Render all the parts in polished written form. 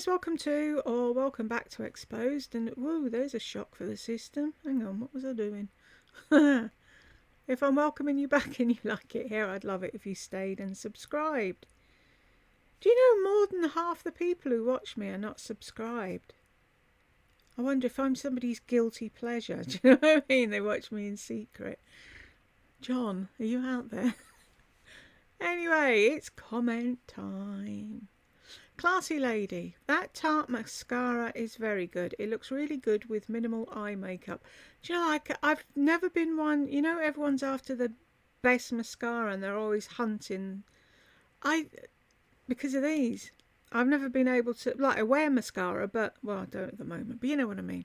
welcome to or welcome back to Exposed. And whoa, there's a shock for the system. Hang on, what was I doing? If I'm welcoming you back and you like it here, I'd love it if you stayed and subscribed. Do you know more than half the people who watch me are not subscribed? I wonder if I'm somebody's guilty pleasure. Do you know what I mean? They watch me in secret. John, are you out there? Anyway, it's comment time. Classy lady, that Tarte mascara is very good. It looks really good with minimal eye makeup. Do you know, I've never been one, you know, everyone's after the best mascara and they're always hunting. Because of these, I've never been able to, like, I wear mascara, but, well, I don't at the moment, but you know what I mean.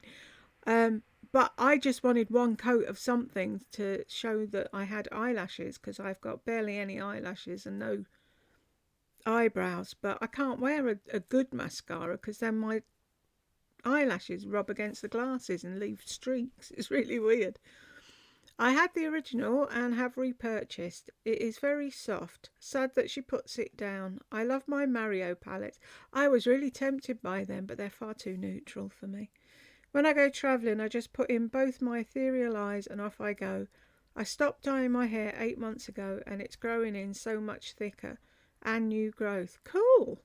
But I just wanted one coat of something to show that I had eyelashes, because I've got barely any eyelashes and no eyebrows. But I can't wear a good mascara because then my eyelashes rub against the glasses and leave streaks. It's really weird. I had the original and have repurchased. It is very soft. Sad that she puts it down. I love my Mario palettes. I was really tempted by them, but they're far too neutral for me. When I go travelling, I just put in both my ethereal eyes and off I go. I stopped dyeing my hair 8 months ago and it's growing in so much thicker and new growth. Cool!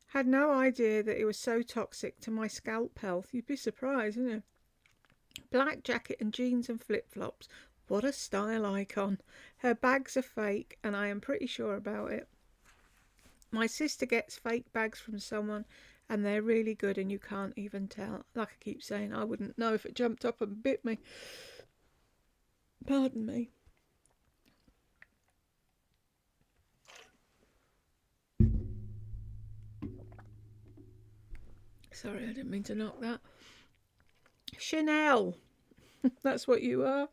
Had no idea that it was so toxic to my scalp health. You'd be surprised, wouldn't you? Black jacket and jeans and flip-flops. What a style icon. Her bags are fake and I am pretty sure about it. My sister gets fake bags from someone and they're really good and you can't even tell. Like I keep saying, I wouldn't know if it jumped up and bit me. Pardon me. Sorry, I didn't mean to knock that. Chanel. That's what you are.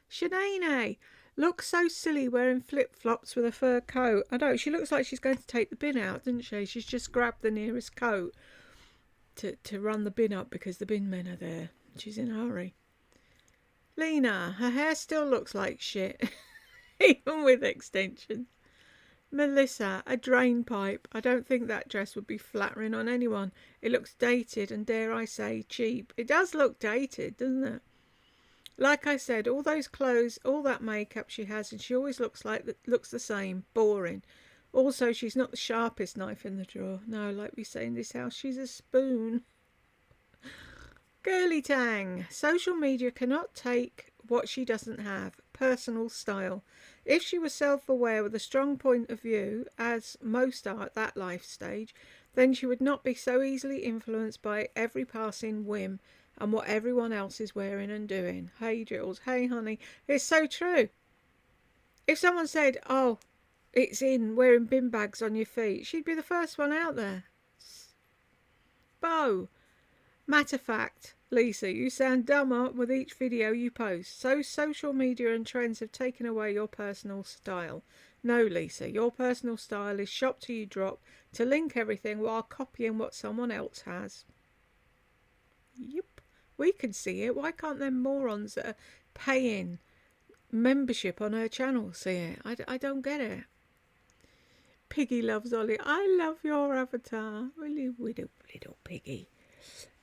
Shanae looks so silly wearing flip-flops with a fur coat. I know, she looks like she's going to take the bin out, doesn't she? She's just grabbed the nearest coat to run the bin up because the bin men are there. She's in a hurry. Lena, her hair still looks like shit, even with extensions. Melissa, a drain pipe. I don't think that dress would be flattering on anyone. It looks dated and, dare I say, cheap. It does look dated, doesn't it? Like I said, all those clothes, all that makeup she has, and she always looks the same, boring. Also, she's not the sharpest knife in the drawer. No, like we say in this house, she's a spoon. Girly Tang. Social media cannot take what she doesn't have. Personal style. If she was self-aware with a strong point of view, as most are at that life stage, then she would not be so easily influenced by every passing whim and what everyone else is wearing and doing. Hey Jules, hey honey, it's so true. If someone said, oh, it's in wearing bin bags on your feet, she'd be the first one out there. Bo. Matter of fact, Lisa, you sound dumber with each video you post. So social media and trends have taken away your personal style. No, Lisa, your personal style is shop till you drop to link everything while copying what someone else has. Yep. We can see it. Why can't them morons that are paying membership on her channel see it? I don't get it. Piggy loves Ollie. I love your avatar. Really, little piggy.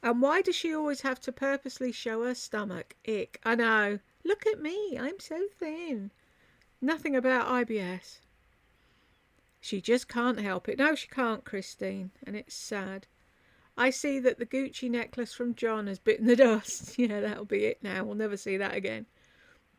And why does she always have to purposely show her stomach? Ick. I know. Look at me. I'm so thin. Nothing about IBS. She just can't help it. No, she can't, Christine. And it's sad. I see that the Gucci necklace from John has bitten the dust. Yeah, that'll be it now. We'll never see that again.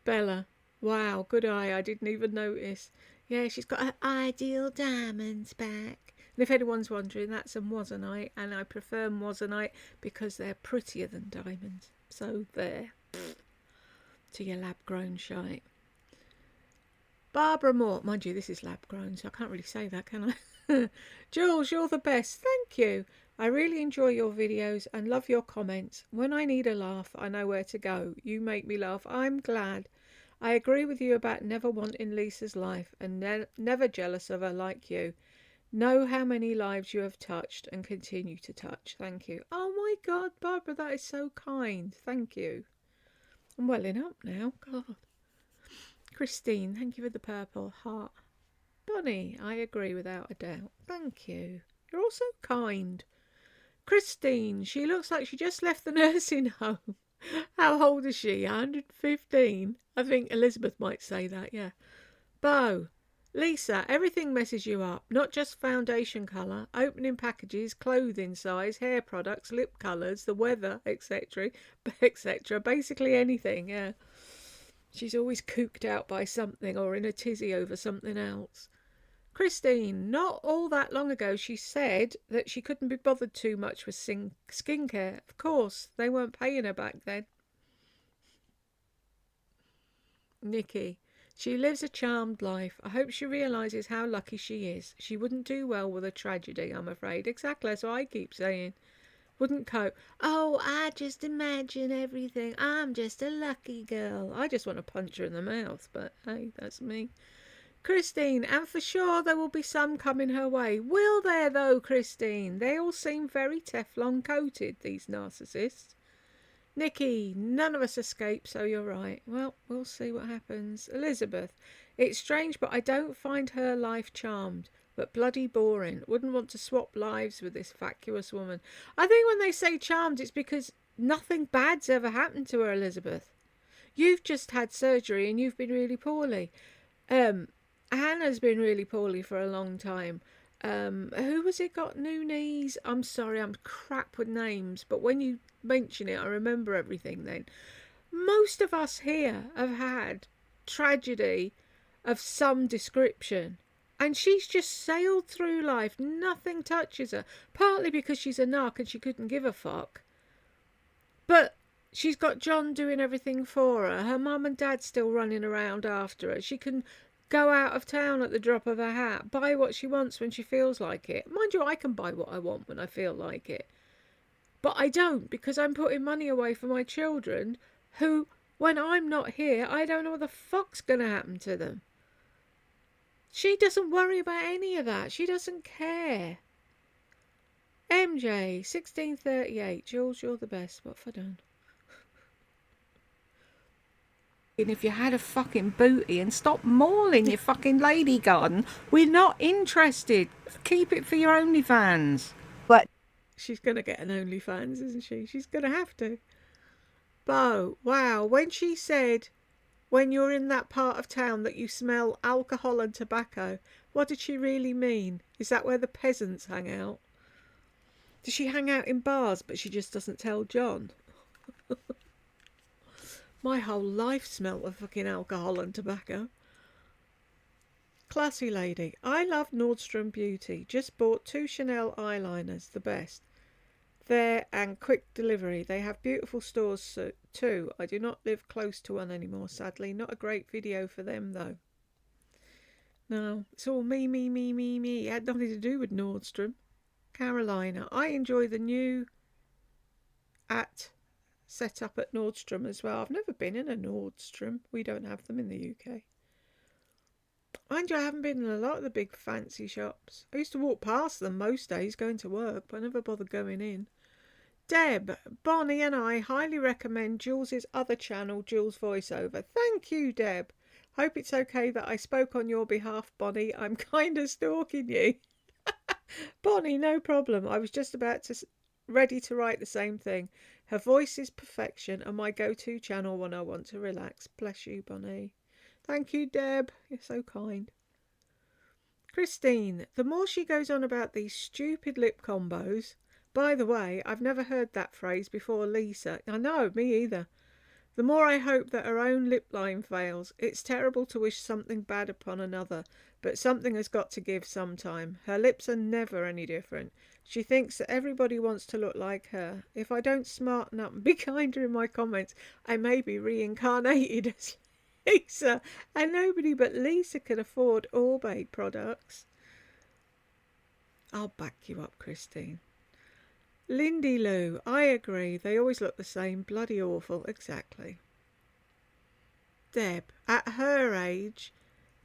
Bella. Wow, good eye. I didn't even notice. Yeah, she's got her ideal diamonds back. And if anyone's wondering, that's a moissanite. And I prefer moissanite because they're prettier than diamonds. So there. To your lab-grown shite. Barbara Moore. Mind you, this is lab-grown, so I can't really say that, can I? Jules, you're the best. Thank you. I really enjoy your videos and love your comments. When I need a laugh, I know where to go. You make me laugh. I'm glad. I agree with you about never wanting Lisa's life and never jealous of her like you. Know how many lives you have touched and continue to touch. Thank you. Oh my God, Barbara, that is so kind. Thank you. I'm welling up now. God. Christine, thank you for the purple heart. Bonnie, I agree without a doubt. Thank you. You're all so kind. Christine, she looks like she just left the nursing home. How old is she? 115? I think Elizabeth might say that, yeah. Bo, Lisa, everything messes you up. Not just foundation colour, opening packages, clothing size, hair products, lip colours, the weather, etc. etc. Basically anything, yeah. She's always cooked out by something or in a tizzy over something else. Christine, not all that long ago she said that she couldn't be bothered too much with skincare. Of course, they weren't paying her back then. Nikki, she lives a charmed life. I hope she realises how lucky she is. She wouldn't do well with a tragedy, I'm afraid. Exactly, that's what I keep saying. Wouldn't cope. Oh, I just imagine everything. I'm just a lucky girl. I just want to punch her in the mouth, but hey, that's me. Christine, and for sure there will be some coming her way. Will there, though, Christine? They all seem very Teflon coated, these narcissists. Nikki, none of us escape, so you're right. Well, we'll see what happens. Elizabeth, it's strange, but I don't find her life charmed, but bloody boring. Wouldn't want to swap lives with this vacuous woman. I think when they say charmed, it's because nothing bad's ever happened to her, Elizabeth. You've just had surgery and you've been really poorly. Hannah's been really poorly for a long time. Who was it got new knees? I'm sorry, I'm crap with names, but when you mention it, I remember everything then. Most of us here have had tragedy of some description. And she's just sailed through life. Nothing touches her. Partly because she's a narc and she couldn't give a fuck. But she's got John doing everything for her. Her mum and dad still running around after her. She can go out of town at the drop of a hat, buy what she wants when she feels like it. Mind you, I can buy what I want when I feel like it. But I don't, because I'm putting money away for my children who, when I'm not here, I don't know what the fuck's going to happen to them. She doesn't worry about any of that. She doesn't care. MJ, 1638. Jules, you're the best. What have I done? And if you had a fucking booty and stop mauling your fucking lady garden, we're not interested. Keep it for your OnlyFans. But she's going to get an OnlyFans, isn't she? She's going to have to. Bo, wow, when she said when you're in that part of town that you smell alcohol and tobacco, what did she really mean? Is that where the peasants hang out? Does she hang out in bars but she just doesn't tell John? My whole life smelt of fucking alcohol and tobacco. Classy lady. I love Nordstrom Beauty. Just bought 2 Chanel eyeliners, the best. There and quick delivery. They have beautiful stores too. I do not live close to one anymore, sadly. Not a great video for them though. No, it's all me. It had nothing to do with Nordstrom. Carolina. I enjoy the new set up at Nordstrom as well. I've never been in a Nordstrom. We don't have them in the UK. Mind you, I haven't been in a lot of the big fancy shops. I used to walk past them most days going to work, but I never bothered going in. Deb, Bonnie and I highly recommend Jules's other channel, Jules Voiceover. Thank you, Deb. Hope it's okay that I spoke on your behalf, Bonnie. I'm kind of stalking you. Bonnie, no problem. I was just ready to write the same thing. Her voice is perfection and my go-to channel when I want to relax. Bless you, Bonnie. Thank you, Deb. You're so kind. Christine, the more she goes on about these stupid lip combos. By the way, I've never heard that phrase before, Lisa. I know, me either. The more I hope that her own lip line fails. It's terrible to wish something bad upon another, but something has got to give sometime. Her lips are never any different. She thinks that everybody wants to look like her. If I don't smarten up and be kinder in my comments, I may be reincarnated as Lisa, and nobody but Lisa can afford Orbade products. I'll back you up, Christine. Lindy Lou, I agree. They always look the same. Bloody awful. Exactly. Deb, at her age,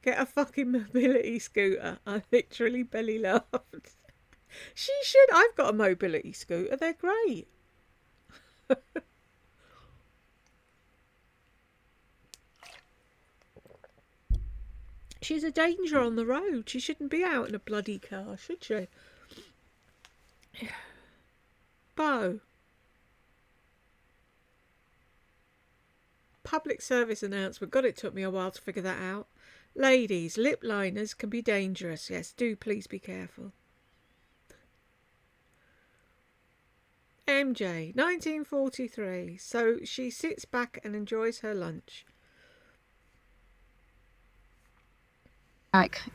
get a fucking mobility scooter. I literally belly laughed. She should. I've got a mobility scooter. They're great. She's a danger on the road. She shouldn't be out in a bloody car, should she? Bo. Public service announcement. God, it took me a while to figure that out. Ladies, lip liners can be dangerous. Yes, do please be careful. MJ, 1943. So she sits back and enjoys her lunch.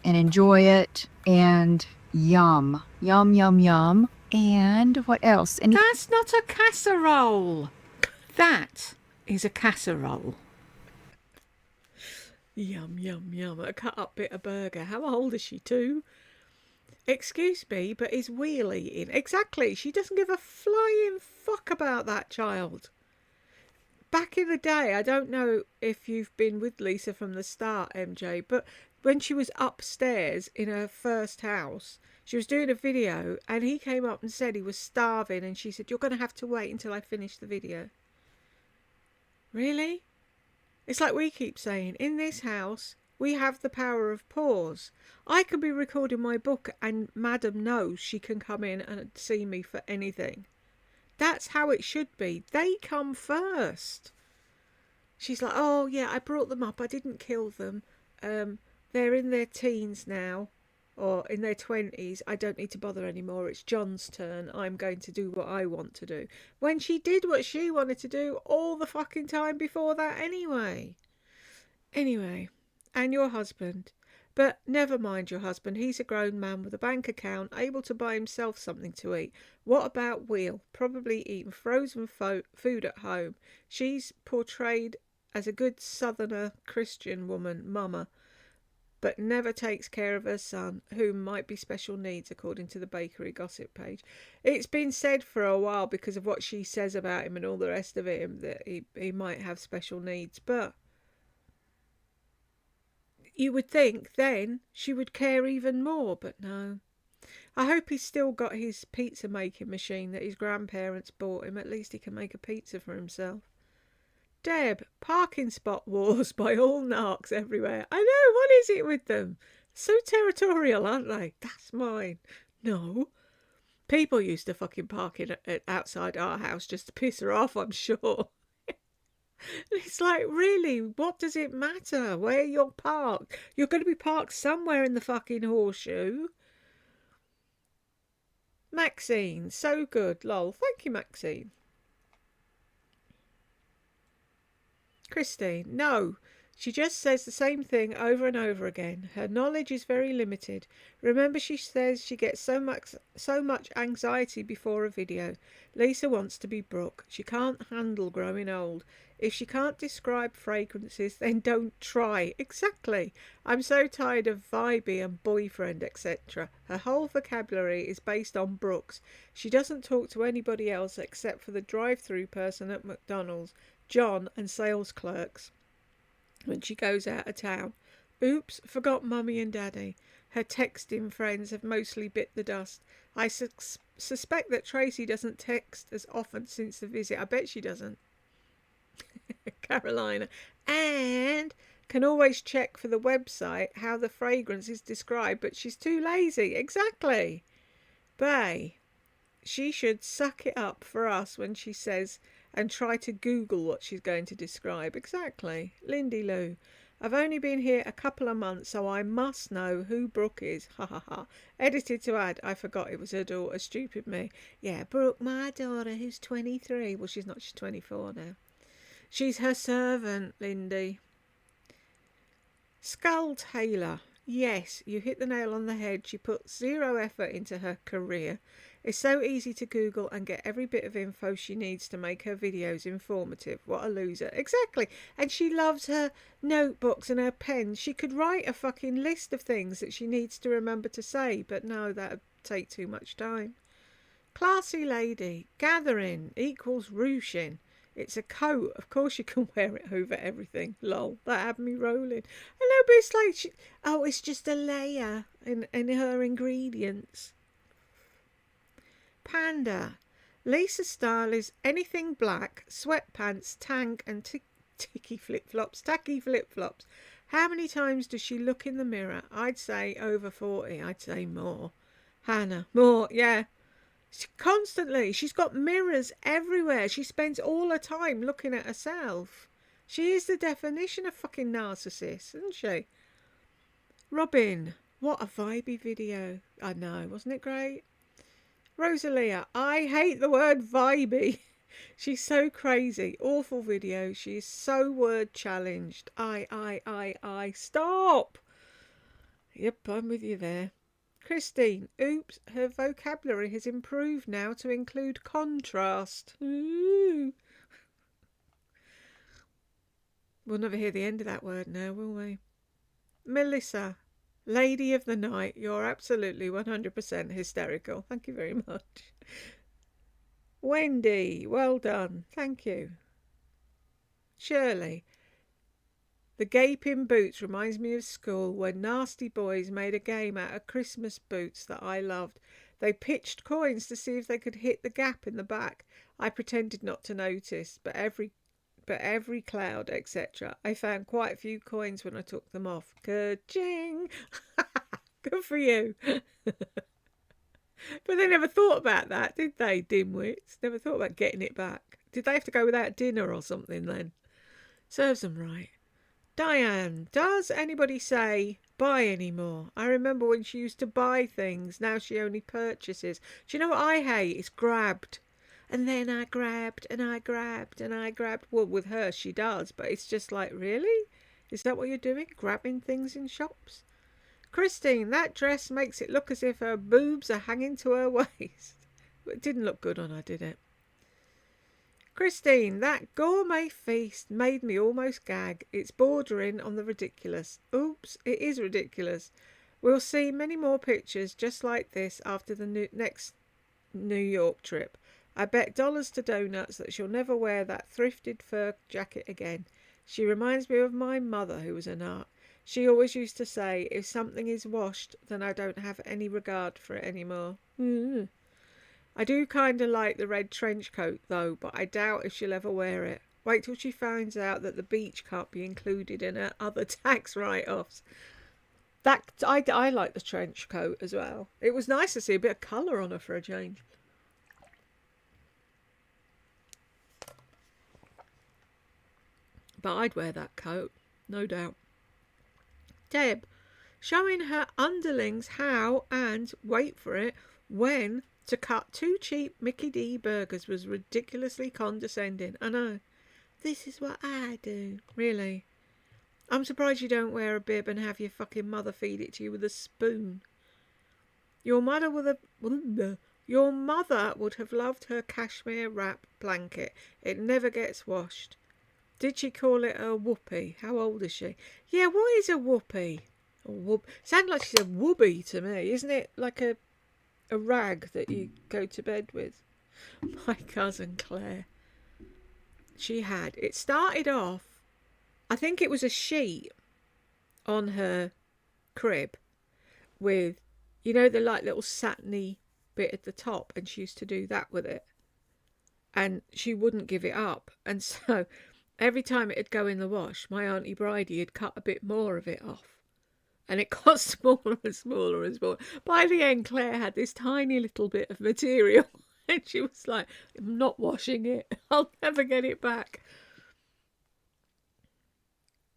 And enjoy it, and yum, yum, yum, yum. And what else? That's not a casserole. That is a casserole. Yum, yum, yum. A cut up bit of burger. How old is she, 2? Excuse me, but is wheel eating? Exactly. She doesn't give a flying fuck about that child. Back in the day, I don't know if you've been with Lisa from the start, MJ, but when she was upstairs in her first house, she was doing a video and he came up and said he was starving, and she said, "You're going to have to wait until I finish the video." Really? It's like we keep saying, in this house, we have the power of pause. I can be recording my book and Madam knows she can come in and see me for anything. That's how it should be. They come first. She's like, "Oh, yeah, I brought them up. I didn't kill them. They're in their teens now, or in their 20s. I don't need to bother anymore. It's John's turn. I'm going to do what I want to do." When she did what she wanted to do all the fucking time before that anyway. Anyway, and your husband. But never mind your husband. He's a grown man with a bank account, able to buy himself something to eat. What about Wheel? Probably eating frozen food at home. She's portrayed as a good southerner Christian woman, mama, but never takes care of her son, who might be special needs, according to the bakery gossip page. It's been said for a while, because of what she says about him and all the rest of it, that he might have special needs. But you would think then she would care even more, but no. I hope he's still got his pizza making machine that his grandparents bought him. At least he can make a pizza for himself. Deb, parking spot wars by all narcs everywhere. I know, what is it with them? So territorial, aren't they? That's mine. No. People used to fucking park it outside our house just to piss her off, I'm sure. It's like, really, what does it matter where you're parked? You're going to be parked somewhere in the fucking horseshoe. Maxine, so good, lol. Thank you, Maxine. Christine, no. She just says the same thing over and over again. Her knowledge is very limited. Remember, she says she gets so much anxiety before a video. Lisa wants to be Brooke. She can't handle growing old. If she can't describe fragrances, then don't try. Exactly. I'm so tired of vibey and boyfriend, etc. Her whole vocabulary is based on Brooks. She doesn't talk to anybody else except for the drive-through person at McDonald's, John, and sales clerks when she goes out of town. Oops, forgot mummy and daddy. Her texting friends have mostly bit the dust. I suspect that Tracy doesn't text as often since the visit. I bet she doesn't. Carolina. And can always check for the website how the fragrance is described, but she's too lazy. Exactly. Bay, she should suck it up for us when she says and try to Google what she's going to describe. Exactly. Lindy Lou, I've only been here a couple of months, so I must know who Brooke is. Ha ha ha. Edited to add, I forgot it was her daughter. Stupid me. Yeah, Brooke, my daughter, who's 23. Well, she's not, she's 24 now. She's her servant, Lindy. Skull Taylor. Yes, you hit the nail on the head. She puts zero effort into her career. It's so easy to Google and get every bit of info she needs to make her videos informative. What a loser. Exactly. And she loves her notebooks and her pens. She could write a fucking list of things that she needs to remember to say, but no, that would take too much time. Classy lady. Gathering equals ruching. It's a coat. Of course you can wear it over everything. Lol. That had me rolling. I know, but it's like, it's just a layer in her ingredients. Panda. Lisa's style is anything black, sweatpants, tank, and tacky flip-flops. How many times does she look in the mirror? I'd say over 40. I'd say more. Hannah. More, yeah. Constantly. She's got mirrors everywhere. She spends all her time looking at herself. She is the definition of fucking narcissist, isn't she? Robin, what a vibey video. I know, wasn't it great? Rosalia, I hate the word vibey. She's so crazy. Awful video. She's so word challenged. I. Stop! Yep, I'm with you there. Christine, oops, her vocabulary has improved now to include contrast. Ooh. We'll never hear the end of that word now, will we? Melissa, lady of the night, you're absolutely 100% hysterical. Thank you very much. Wendy, well done. Thank you. Shirley, the gaping boots reminds me of school when nasty boys made a game out of Christmas boots that I loved. They pitched coins to see if they could hit the gap in the back. I pretended not to notice, but every cloud, etc. I found quite a few coins when I took them off. Ka-ching! Good for you. But they never thought about that, did they, dimwits? Never thought about getting it back. Did they have to go without dinner or something then? Serves them right. Diane, does anybody say buy anymore? I remember when she used to buy things. Now she only purchases. Do you know what I hate? It's grabbed. And then I grabbed and I grabbed and I grabbed. Well, with her she does, but it's just like, really? Is that what you're doing? Grabbing things in shops? Christine, that dress makes it look as if her boobs are hanging to her waist. It didn't look good on her, did it? Christine, that gourmet feast made me almost gag. It's bordering on the ridiculous. Oops, it is ridiculous. We'll see many more pictures just like this after the next New York trip. I bet dollars to donuts that she'll never wear that thrifted fur jacket again. She reminds me of my mother, who was a narc. She always used to say, if something is washed, then I don't have any regard for it anymore. I do kind of like the red trench coat, though, but I doubt if she'll ever wear it. Wait till she finds out that the beach can't be included in her other tax write-offs. I like the trench coat as well. It was nice to see a bit of colour on her for a change. But I'd wear that coat, no doubt. Deb, showing her underlings how and, wait for it, when to cut 2 cheap Mickey D burgers was ridiculously condescending. I know. This is what I do. Really? I'm surprised you don't wear a bib and have your fucking mother feed it to you with a spoon. Your mother would have loved her cashmere wrap blanket. It never gets washed. Did she call it a whoopee? How old is she? Yeah, what is a whoopee? Sounds like she said whoopee to me. Isn't it like a rag that you go to bed with? My cousin Claire. It started off, I think it was a sheet on her crib with, you know, the like little satiny bit at the top, and she used to do that with it. And she wouldn't give it up. And so every time it'd go in the wash, my Auntie Bridie had cut a bit more of it off. And it got smaller and smaller and smaller. By the end, Claire had this tiny little bit of material. And she was like, I'm not washing it. I'll never get it back.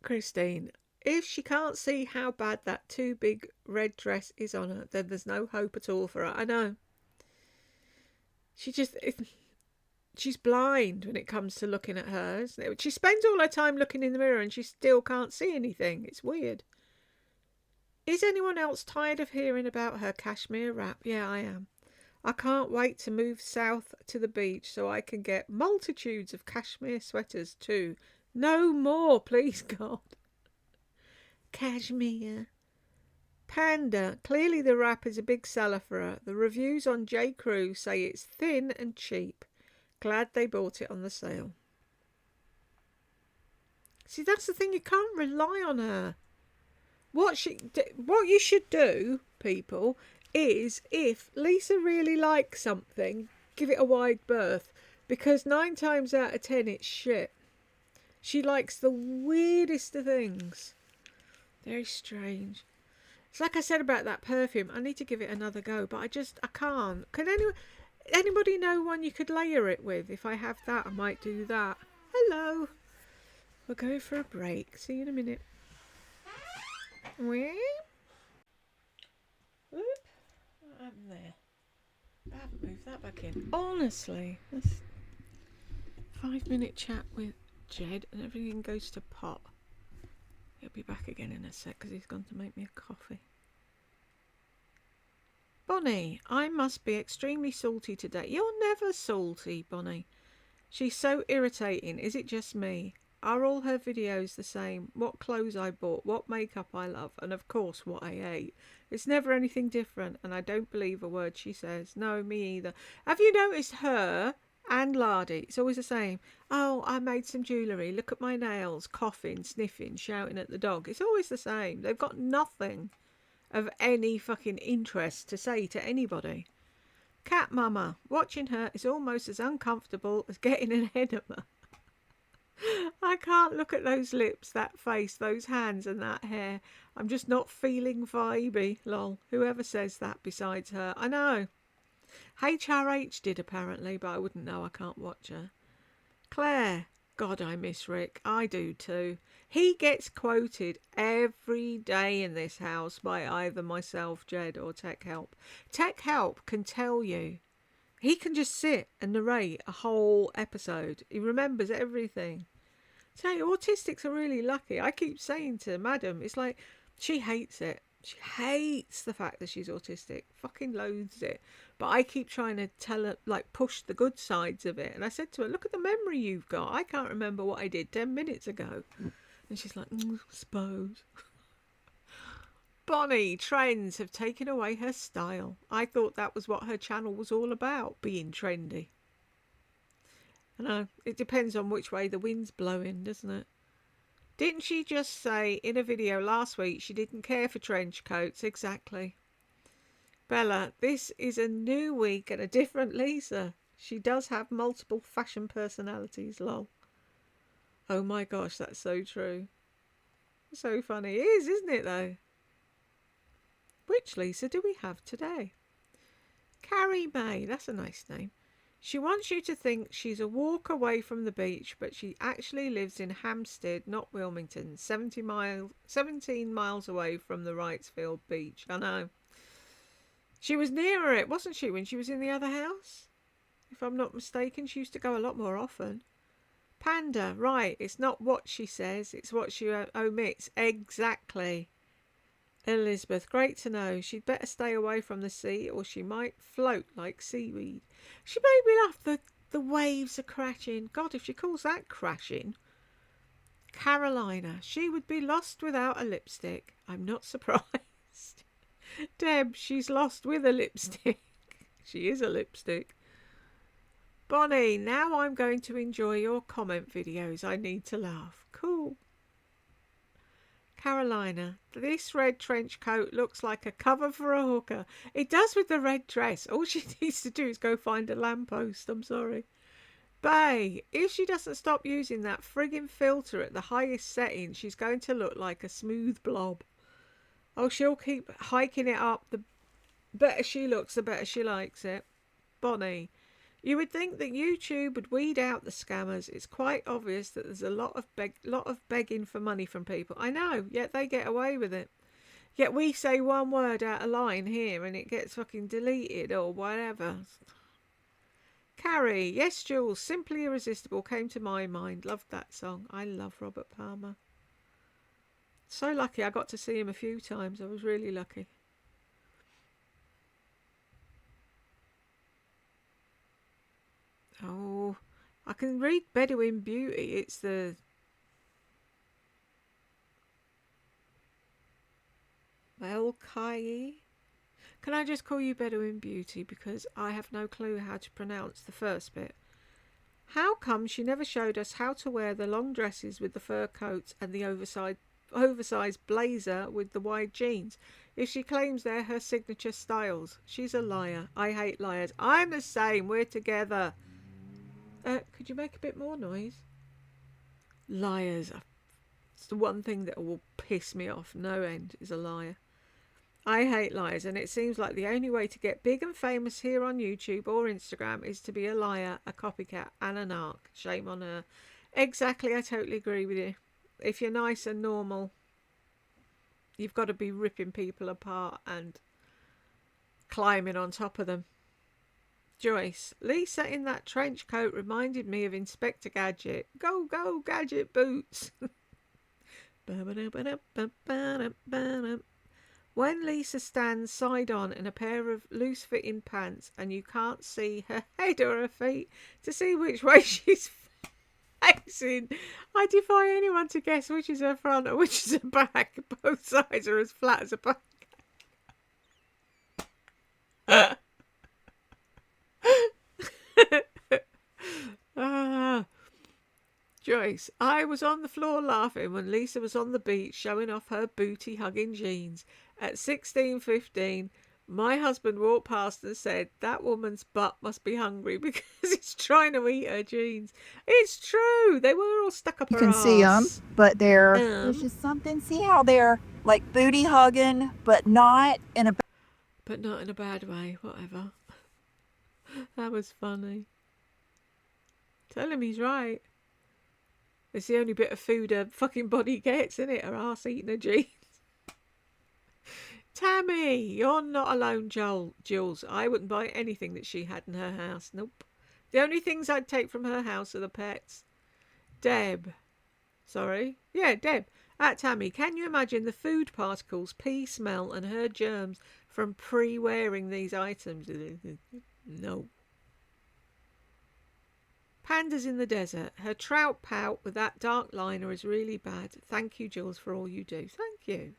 Christine, if she can't see how bad that too big red dress is on her, then there's no hope at all for her. I know. She's blind when it comes to looking at her, isn't it? She spends all her time looking in the mirror and she still can't see anything. It's weird. Is anyone else tired of hearing about her cashmere wrap? Yeah, I am. I can't wait to move south to the beach so I can get multitudes of cashmere sweaters too. No more, please God. Cashmere. Panda. Clearly the wrap is a big seller for her. The reviews on J. Crew say it's thin and cheap. Glad they bought it on the sale. See, that's the thing. You can't rely on her. What you should do, people, is if Lisa really likes something, give it a wide berth. Because 9 times out of 10, it's shit. She likes the weirdest of things. Very strange. It's like I said about that perfume. I need to give it another go, but I can't. Can anyone... Anybody know one you could layer it with? If I have that, I might do that. Hello. We'll go for a break. See you in a minute. Whoop. I'm there. I haven't moved that back in. Honestly, that's 5-minute chat with Jed and everything goes to pot. He'll be back again in a sec because he's gone to make me a coffee. Bonnie, I must be extremely salty today. You're never salty, Bonnie. She's so irritating. Is it just me? Are all her videos the same? What clothes I bought, what makeup I love, and of course what I ate. It's never anything different, and I don't believe a word she says. No, me either. Have you noticed her and Lardy? It's always the same. Oh, I made some jewellery. Look at my nails. Coughing, sniffing, shouting at the dog. It's always the same. They've got nothing of any fucking interest to say to anybody. Cat mama, watching her is almost as uncomfortable as getting an enema. I can't look at those lips, that face, those hands and that hair. I'm just not feeling vibey, lol. Whoever says that besides her. I know. HRH did apparently, but I wouldn't know. I can't watch her. Claire. God, I miss Rick. I do too. He gets quoted every day in this house by either myself, Jed, or Tech Help. Tech Help can tell you. He can just sit and narrate a whole episode. He remembers everything. Say, autistics are really lucky. I keep saying to Madam, it's like she hates it. She hates the fact that she's autistic. Fucking loathes it. But I keep trying to tell her, like, push the good sides of it. And I said to her, look at the memory you've got. I can't remember what I did 10 minutes ago. And she's like, suppose. Bonnie, trends have taken away her style. I thought that was what her channel was all about, being trendy. I know, it depends on which way the wind's blowing, doesn't it? Didn't she just say in a video last week she didn't care for trench coats? Exactly. Bella, this is a new week and a different Lisa. She does have multiple fashion personalities, lol. Oh my gosh, that's so true. So funny. It is, isn't it, though? Which Lisa do we have today? Carrie May, that's a nice name. She wants you to think she's a walk away from the beach, but she actually lives in Hampstead, not Wilmington, 17 miles away from the Wrightsfield beach. I know. She was nearer it, wasn't she, when she was in the other house? If I'm not mistaken, she used to go a lot more often. Panda, right, it's not what she says, it's what she omits. Exactly. Elizabeth, great to know. She'd better stay away from the sea or she might float like seaweed. She made me laugh. The waves are crashing. God, if she calls that crashing. Carolina, she would be lost without a lipstick. I'm not surprised. Deb, she's lost with a lipstick. She is a lipstick. Bonnie, now I'm going to enjoy your comment videos. I need to laugh. Cool. Carolina, this red trench coat looks like a cover for a hooker. It does with the red dress. All she needs to do is go find a lamppost. I'm sorry. Bay, if she doesn't stop using that friggin' filter at the highest setting, she's going to look like a smooth blob. Oh, she'll keep hiking it up. The better she looks, the better she likes it. Bonnie, you would think that YouTube would weed out the scammers. It's quite obvious that there's a lot of begging for money from people. I know, yet they get away with it. Yet we say one word out of line here and it gets fucking deleted or whatever. Carrie, yes, Jules, Simply Irresistible came to my mind. Loved that song. I love Robert Palmer. So lucky I got to see him a few times. I was really lucky. Oh, I can read Bedouin Beauty. It's the... Melkai. Can I just call you Bedouin Beauty because I have no clue how to pronounce the first bit. How come she never showed us how to wear the long dresses with the fur coats and the oversized blazer with the wide jeans? If she claims they're her signature styles, she's a liar. I hate liars. I'm the same. We're together. Could you make a bit more noise? Liars. It's the one thing that will piss me off no end is a liar. I hate lies, and it seems like the only way to get big and famous here on YouTube or Instagram is to be a liar, a copycat, and a narc. Shame on her. Exactly, I totally agree with you. If you're nice and normal, you've got to be ripping people apart and climbing on top of them. Joyce, Lisa in that trench coat reminded me of Inspector Gadget. Go, go, Gadget boots. When Lisa stands side on in a pair of loose fitting pants and you can't see her head or her feet to see which way she's facing, I defy anyone to guess which is her front or which is her back. Both sides are as flat as a pancake. Joyce, I was on the floor laughing when Lisa was on the beach showing off her booty hugging jeans. At 16:15, my husband walked past and said, that woman's butt must be hungry because it's trying to eat her jeans. It's true. They were all stuck up You her can see them, ass. but there's just something. See how they're like booty hugging, but not in a bad way. Whatever. That was funny. Tell him he's right. It's the only bit of food her fucking body gets, isn't it? Her ass eating her jeans. Tammy, you're not alone, Jules. I wouldn't buy anything that she had in her house. Nope. The only things I'd take from her house are the pets. Deb. Sorry. Yeah, Deb. Tammy, can you imagine the food particles, pee smell, and her germs from pre-wearing these items? No. Pandas in the desert. Her trout pout with that dark liner is really bad. Thank you, Jules, for all you do. Thank you.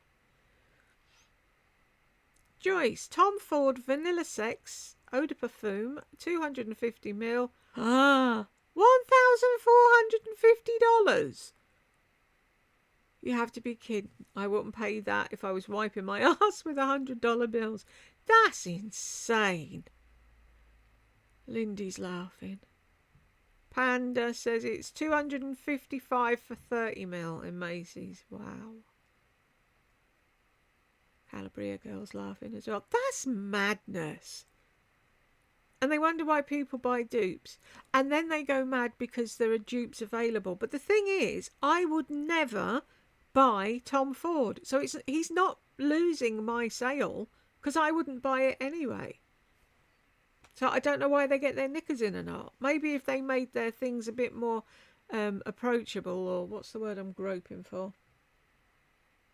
Joyce, Tom Ford Vanilla Sex Eau de Parfum, 250ml. $1,450. You have to be kidding. I wouldn't pay that if I was wiping my ass with $100 bills. That's insane. Lindy's laughing. Panda says it's $255 for 30ml in Macy's. Wow. Calabria girls laughing as well. That's madness. And they wonder why people buy dupes. And then they go mad because there are dupes available. But the thing is, I would never buy Tom Ford. So he's not losing my sale because I wouldn't buy it anyway. So I don't know why they get their knickers in or not. Maybe if they made their things a bit more approachable, or what's the word I'm groping for?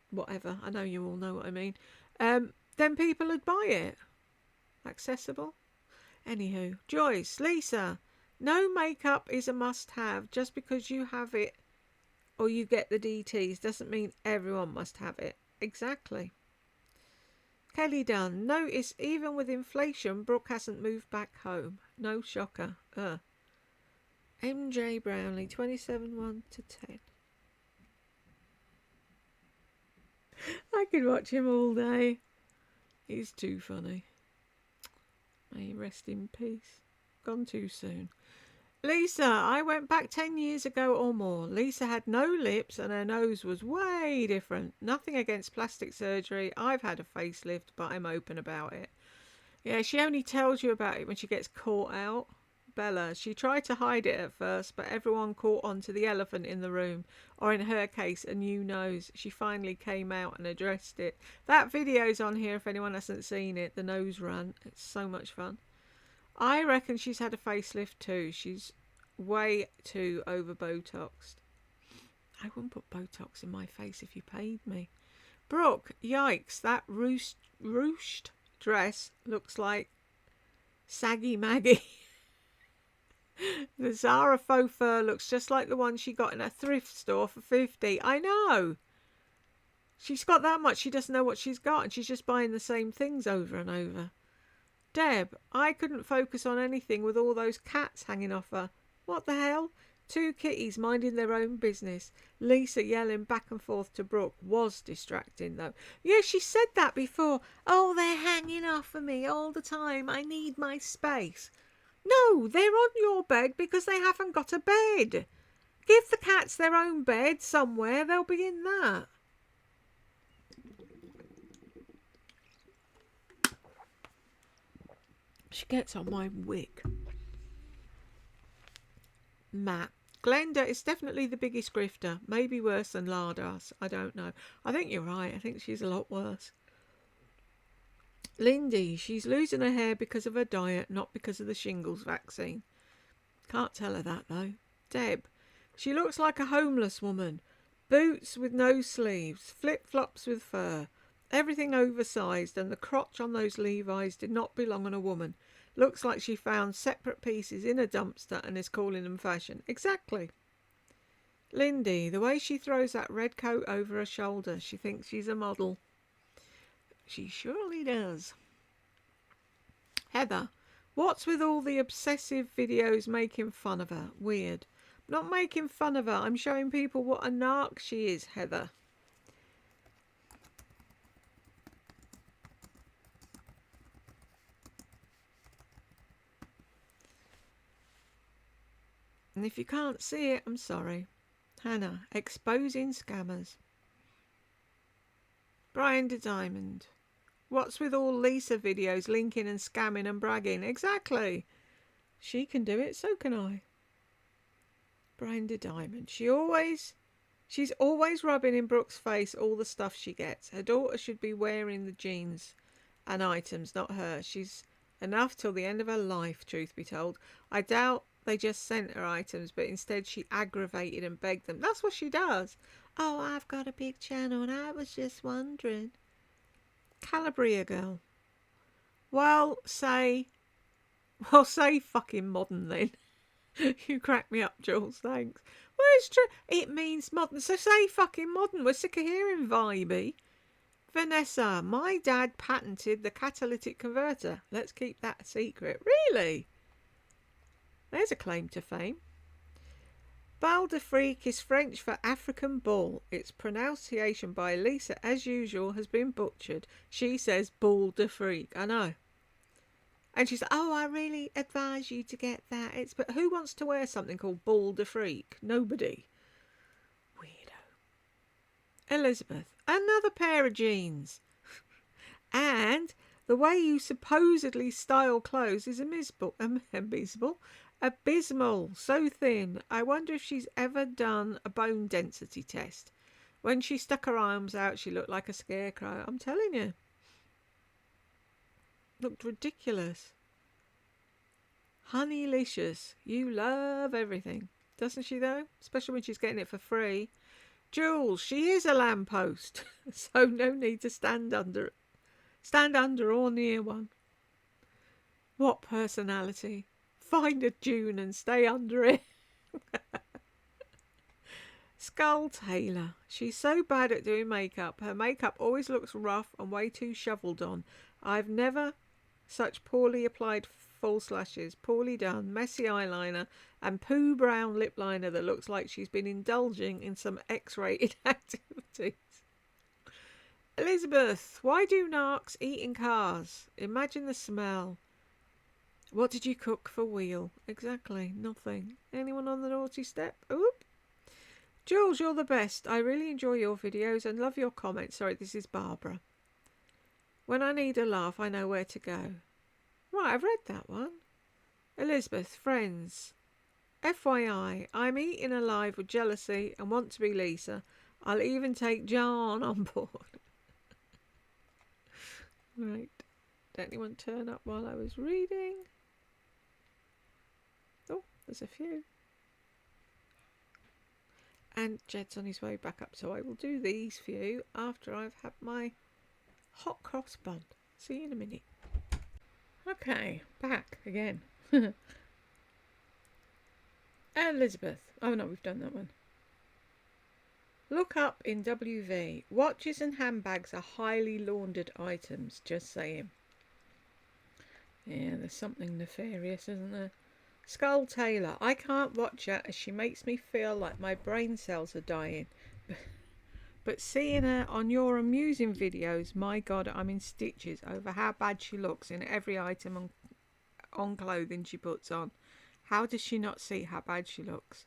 Whatever. I know you all know what I mean. Then people would buy it. Accessible. Anywho, Joyce, Lisa, no makeup is a must-have. Just because you have it or you get the DTs doesn't mean everyone must have it. Exactly. Kelly Dunn, notice even with inflation, Brooke hasn't moved back home. No shocker. MJ Brownlee, 27-1 to 10. I could watch him all day. He's too funny. May he rest in peace. Gone too soon. Lisa, I went back 10 years ago or more. Lisa had no lips and her nose was way different. Nothing against plastic surgery. I've had a facelift, but I'm open about it. Yeah, she only tells you about it when she gets caught out. Bella, she tried to hide it at first, but everyone caught on to the elephant in the room, or in her case, a new nose. She finally came out and addressed it. That video's on here if anyone hasn't seen it, the nose run. It's so much fun. I reckon she's had a facelift too. She's way too over Botoxed. I wouldn't put Botox in my face if you paid me. Brooke, yikes, that ruched dress looks like Saggy Maggie. The Zara faux fur looks just like the one she got in a thrift store for $50. I know. She's got that much, she doesn't know what she's got, and she's just buying the same things over and over. Deb, I couldn't focus on anything with all those cats hanging off her. What the hell? Two kitties minding their own business. Lisa yelling back and forth to Brooke was distracting, though. Yeah, she said that before. Oh, they're hanging off of me all the time. I need my space. No, they're on your bed because they haven't got a bed. Give the cats their own bed somewhere. They'll be in that. She gets on my wick. Matt. Glenda is definitely the biggest grifter. Maybe worse than Lardas. I don't know. I think you're right. I think she's a lot worse. Lindy. She's losing her hair because of her diet, not because of the shingles vaccine. Can't tell her that, though. Deb. She looks like a homeless woman. Boots with no sleeves. Flip-flops with fur. Everything oversized, and the crotch on those Levi's did not belong on a woman. Looks like she found separate pieces in a dumpster and is calling them fashion. Exactly. Lindy, the way she throws that red coat over her shoulder, she thinks she's a model. She surely does. Heather, what's with all the obsessive videos making fun of her? Weird. Not making fun of her, I'm showing people what a narc she is, Heather. And if you can't see it, I'm sorry. Hannah, exposing scammers. Brian de Diamond. What's with all Lisa videos linking and scamming and bragging? Exactly. She can do it, so can I. Brian de Diamond. She's always rubbing in Brooke's face all the stuff she gets. Her daughter should be wearing the jeans and items, not her. She's enough till the end of her life, truth be told. I doubt they just sent her items, but instead she aggravated and begged them. That's what she does. Oh, I've got a big channel and I was just wondering. Calabria girl. Well, say fucking modern then. You crack me up, Jules, thanks. Well, it's true. It means modern. So say fucking modern. We're sick of hearing vibey. Vanessa, my dad patented the catalytic converter. Let's keep that a secret. Really? There's a claim to fame. Bal de Freak is French for African bull. Its pronunciation by Lisa, as usual, has been butchered. She says Ball de Freak. I know. And she's like, oh, I really advise you to get that. But who wants to wear something called Ball de Freak? Nobody. Weirdo. Elizabeth, another pair of jeans. And the way you supposedly style clothes is abysmal, so thin. I wonder if she's ever done a bone density test. When she stuck her arms out, she looked like a scarecrow. I'm telling you. Looked ridiculous. Honeylicious. You love everything. Doesn't she, though? Especially when she's getting it for free. Jules, she is a lamppost, so no need to stand under or near one. What personality? Find a dune and stay under it. Skull Taylor. She's so bad at doing makeup. Her makeup always looks rough and way too shoveled on. I've never such poorly applied false lashes, poorly done, messy eyeliner, and poo brown lip liner that looks like she's been indulging in some X-rated activities. Elizabeth, why do narcs eat in cars? Imagine the smell. What did you cook for Wheel? Exactly, nothing. Anyone on the naughty step? Oop. Jules, you're the best. I really enjoy your videos and love your comments. Sorry, this is Barbara. When I need a laugh, I know where to go. Right, I've read that one. Elizabeth, friends. FYI, I'm eating alive with jealousy and want to be Lisa. I'll even take John on board. Right. Did anyone turn up while I was reading? Oh, there's a few. And Jed's on his way back up, so I will do these few after I've had my hot cross bun. See you in a minute. Okay, back again. Elizabeth. Oh no, we've done that one. Look up in WV. Watches and handbags are highly laundered items. Just saying. Yeah, there's something nefarious, isn't there? Skull Taylor. I can't watch her as she makes me feel like my brain cells are dying. But seeing her on your amusing videos, my God, I'm in stitches over how bad she looks in every item on clothing she puts on. How does she not see how bad she looks?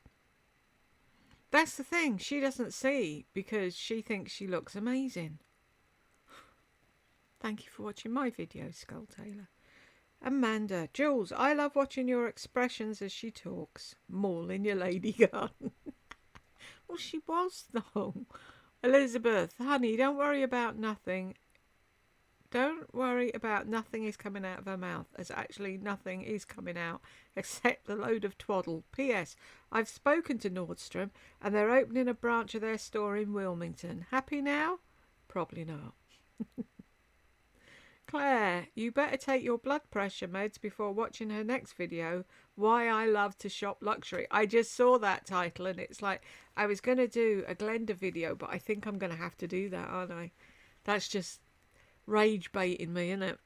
That's the thing. She doesn't see because she thinks she looks amazing. Thank you for watching my video, Skull Taylor. Amanda, Jules, I love watching your expressions as she talks. Mauling your lady garden. Well, she was, though. Elizabeth, honey, don't worry about nothing. Don't worry about nothing is coming out of her mouth, as actually nothing is coming out except a load of twaddle. P.S. I've spoken to Nordstrom and they're opening a branch of their store in Wilmington. Happy now? Probably not. Claire, you better take your blood pressure meds before watching her next video, Why I Love to Shop Luxury. I just saw that title and it's like, I was going to do a Glenda video, but I think I'm going to have to do that, aren't I? That's just rage baiting me, isn't it?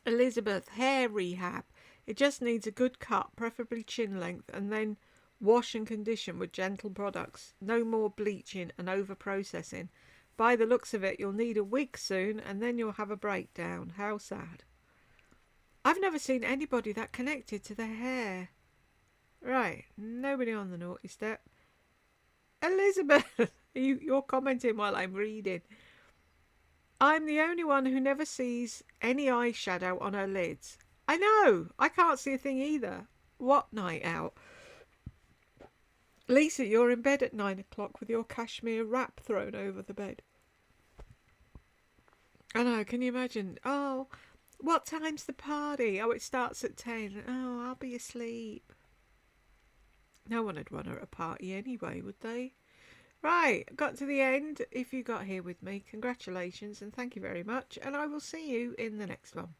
Elizabeth, hair rehab. It just needs a good cut, preferably chin length, and then wash and condition with gentle products. No more bleaching and over processing. By the looks of it, you'll need a wig soon, and then you'll have a breakdown. How sad. I've never seen anybody that connected to their hair. Right, nobody on the naughty step. Elizabeth, you're commenting while I'm reading. I'm the only one who never sees any eyeshadow on her lids. I know, I can't see a thing either. What night out? Lisa, you're in bed at 9 o'clock with your cashmere wrap thrown over the bed. I know, can you imagine? Oh, what time's the party? Oh, it starts at 10. Oh, I'll be asleep. No one would want her at a party anyway, would they? Right, got to the end. If you got here with me, congratulations and thank you very much. And I will see you in the next one.